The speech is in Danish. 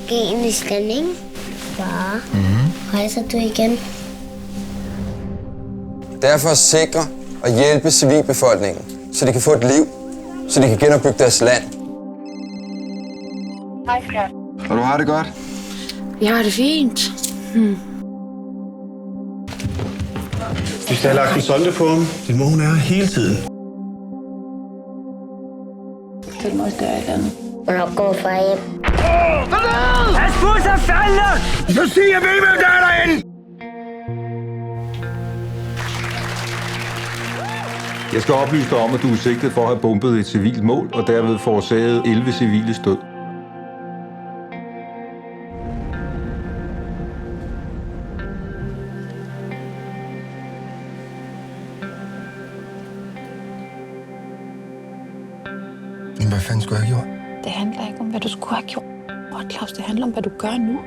Afghanistan, ikke? Far, rejser du igen? Det er for at sikre og hjælpe civilbefolkningen, så de kan få et liv, så de kan genopbygge deres land. Hej, skat. Og du har det godt? Jeg har det fint. Vi skal have lagt en sonde på ham. Din mor, hun er her hele tiden. Det må også gøre et eller andet. Hvornår kommer far hjem? Pas på, så falder! Så siger jeg ved, hvem der er derinde! Jeg skal oplyse dig om, at du er sigtet for at have bombet et civilt mål, og derved forårsaget 11 civiles død. Men hvad fanden skulle jeg have gjort? Det handler ikke om, hvad du skulle have gjort, Claus. Det handler om, hvad du gør nu.